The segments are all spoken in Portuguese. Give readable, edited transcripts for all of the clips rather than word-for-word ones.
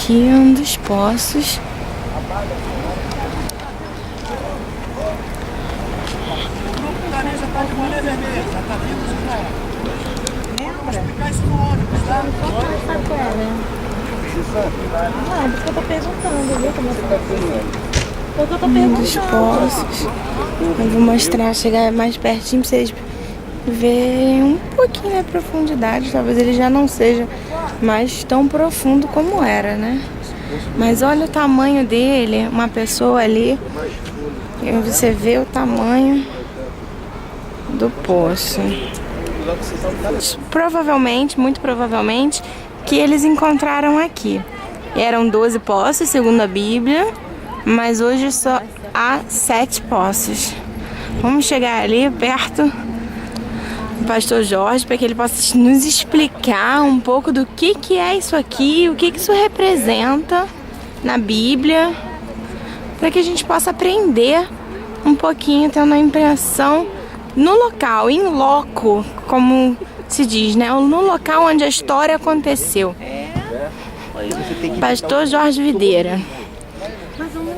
aqui é um dos poços. Um dos poços. Eu vou mostrar, chegar mais pertinho pra vocês verem um pouquinho a profundidade. Talvez ele já não seja mais tão profundo como era, né? Mas olha o tamanho dele, uma pessoa ali, e você vê o tamanho do poço. Provavelmente, muito provavelmente, que eles encontraram aqui. Eram 12 poços, segundo a Bíblia, mas hoje só há 7 poços. Vamos chegar ali perto do pastor Jorge para que ele possa nos explicar um pouco do que é isso aqui, o que isso representa na Bíblia, para que a gente possa aprender um pouquinho, tendo a impressão no local, in loco, como se diz, né? No local onde a história aconteceu. Pastor Jorge Videira,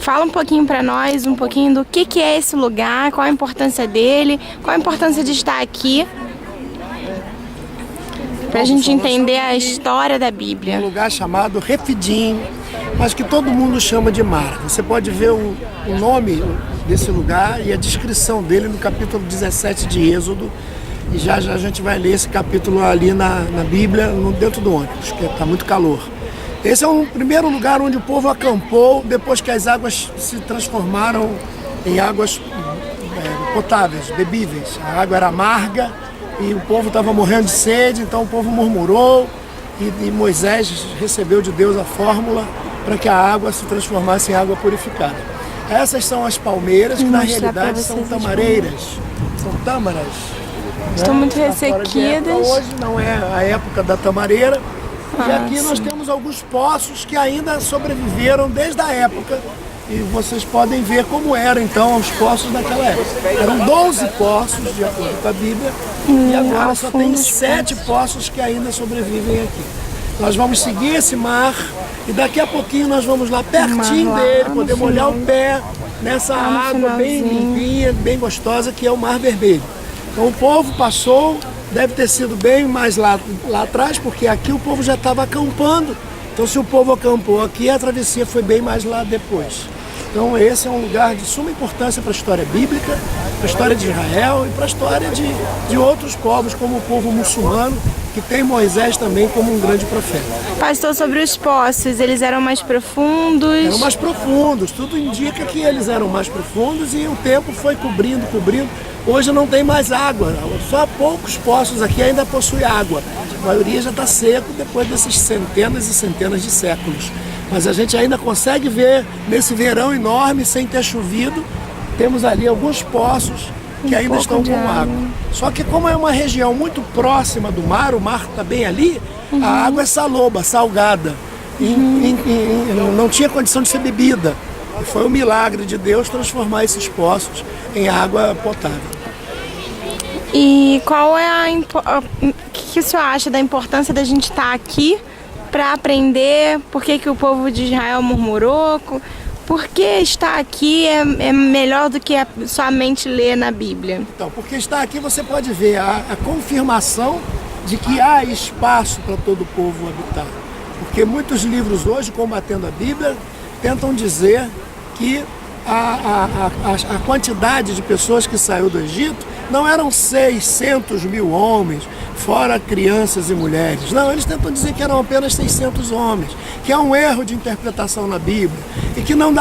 fala um pouquinho para nós, um pouquinho do que é esse lugar, qual a importância dele, qual a importância de estar aqui, para a gente entender a história da Bíblia. Um lugar chamado Refidim, mas que todo mundo chama de mar. Você pode ver o nome desse lugar e a descrição dele no capítulo 17 de Êxodo. E já a gente vai ler esse capítulo ali na Bíblia, dentro do ônibus, que está muito calor. Esse é o primeiro lugar onde o povo acampou depois que as águas se transformaram em águas potáveis, bebíveis. A água era amarga e o povo estava morrendo de sede, então o povo murmurou e Moisés recebeu de Deus a fórmula para que a água se transformasse em água purificada. Essas são as palmeiras, que na realidade são tamareiras, são tâmaras. Estão muito ressequidas. Hoje não é a época da tamareira. E aqui nós temos alguns poços que ainda sobreviveram desde a época. E vocês podem ver como eram então os poços daquela época. Eram 12 poços, de acordo com a Bíblia, e agora só tem 7 poços que ainda sobrevivem aqui. Nós vamos seguir esse mar e daqui a pouquinho nós vamos lá pertinho dele, poder molhar o pé nessa água bem limpinha, bem gostosa, que é o Mar Vermelho. Então o povo passou, deve ter sido bem mais lá atrás, porque aqui o povo já estava acampando. Então se o povo acampou aqui, a travessia foi bem mais lá depois. Então esse é um lugar de suma importância para a história bíblica, para a história de Israel e para a história de outros povos, como o povo muçulmano, que tem Moisés também como um grande profeta. Pastor, sobre os poços, eles eram mais profundos? Eram mais profundos, tudo indica que eles eram mais profundos e o tempo foi cobrindo. Hoje não tem mais água, só poucos poços aqui ainda possuem água. A maioria já está seco depois desses centenas e centenas de séculos. Mas a gente ainda consegue ver nesse verão enorme, sem ter chovido, temos ali alguns poços que ainda estão com água. Só que como é uma região muito próxima do mar, o mar está bem ali, a água é saloba, salgada. Não tinha condição de ser bebida. E foi um milagre de Deus transformar esses poços em água potável. E qual é o que o senhor acha da importância da gente estar aqui para aprender por que o povo de Israel murmurou? Por que estar aqui é melhor do que somente ler na Bíblia? Então, porque estar aqui você pode ver a confirmação de que há espaço para todo o povo habitar. Porque muitos livros hoje, combatendo a Bíblia, tentam dizer que a quantidade de pessoas que saiu do Egito não eram 600 mil homens, fora crianças e mulheres. Não, eles tentam dizer que eram apenas 600 homens, que é um erro de interpretação na Bíblia, e que não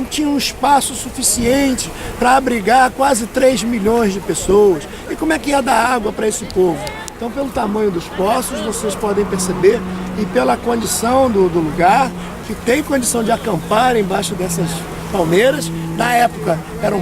tinha um espaço suficiente para abrigar quase 3 milhões de pessoas. E como é que ia dar água para esse povo? Então, pelo tamanho dos poços, vocês podem perceber, e pela condição do lugar, que tem condição de acampar embaixo dessas palmeiras. Na época eram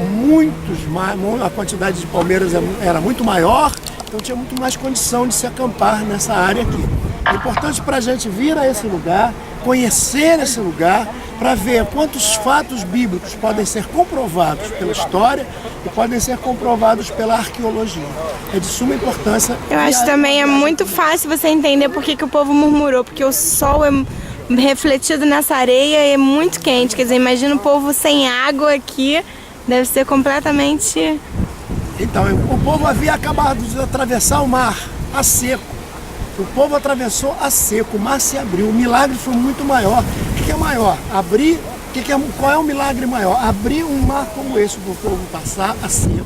a quantidade de palmeiras era muito maior, então tinha muito mais condição de se acampar nessa área aqui. É importante para a gente vir a esse lugar, conhecer esse lugar, para ver quantos fatos bíblicos podem ser comprovados pela história e podem ser comprovados pela arqueologia. É de suma importância. Eu acho também é muito fácil você entender por que o povo murmurou, porque o sol refletido nessa areia é muito quente. Quer dizer, imagina o povo sem água aqui, deve ser completamente... Então, o povo havia acabado de atravessar o mar a seco. O povo atravessou a seco, o mar se abriu. O milagre foi muito maior. O que é maior? Abrir. Qual é o milagre maior? Abrir um mar como esse para o povo passar a seco.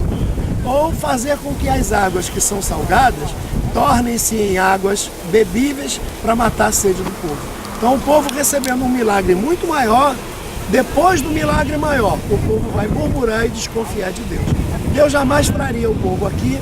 Ou fazer com que as águas que são salgadas tornem-se em águas bebíveis para matar a sede do povo. Então o povo recebendo um milagre muito maior, depois do milagre maior, o povo vai murmurar e desconfiar de Deus. Deus jamais traria o povo aqui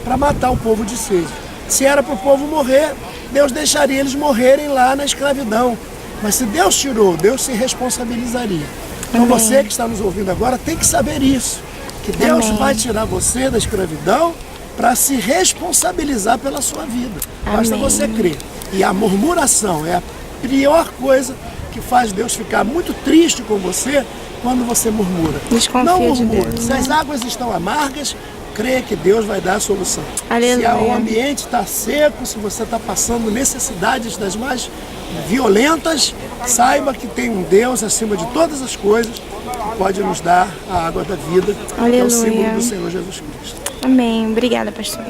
para matar o povo de sede. Se era para o povo morrer, Deus deixaria eles morrerem lá na escravidão. Mas se Deus tirou, Deus se responsabilizaria. Então Amém. você que está nos ouvindo agora tem que saber isso. Que Deus Amém. vai tirar você da escravidão para se responsabilizar pela sua vida. Basta Amém. você crer. E a murmuração é a pior coisa que faz Deus ficar muito triste com você quando você murmura. Desconfia Não de murmure. Deus, Se as águas estão amargas, crê que Deus vai dar a solução. Aleluia. Se o ambiente está seco, se você está passando necessidades das mais violentas, saiba que tem um Deus acima de todas as coisas que pode nos dar a água da vida, que é o símbolo Aleluia. do Senhor Jesus Cristo. Amém. Obrigada, pastor.